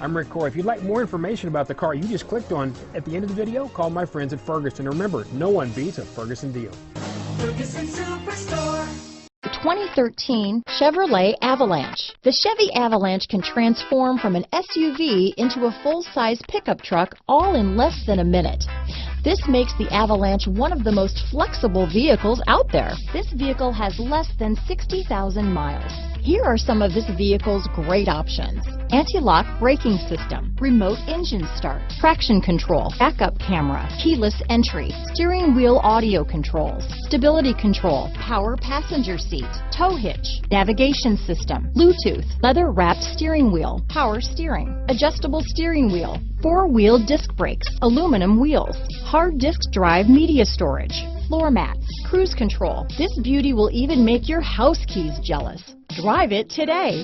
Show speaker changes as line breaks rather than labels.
I'm Rick Corey. If you'd like more information about the car you just clicked on at the end of the video, call my friends at Ferguson. Remember, no one beats a Ferguson deal.
Ferguson Superstore.
2013 Chevrolet Avalanche. The Chevy Avalanche can transform from an SUV into a full-size pickup truck all in less than a minute. This makes the Avalanche one of the most flexible vehicles out there. This vehicle has less than 60,000 miles. Here are some of this vehicle's great options: anti-lock braking system, remote engine start, traction control, backup camera, keyless entry, steering wheel audio controls, stability control, power passenger seat, tow hitch, navigation system, Bluetooth, leather-wrapped steering wheel, power steering, adjustable steering wheel, four-wheel disc brakes, aluminum wheels, hard disk drive media storage, floor mats, cruise control. This beauty will even make your house keys jealous. Drive it today.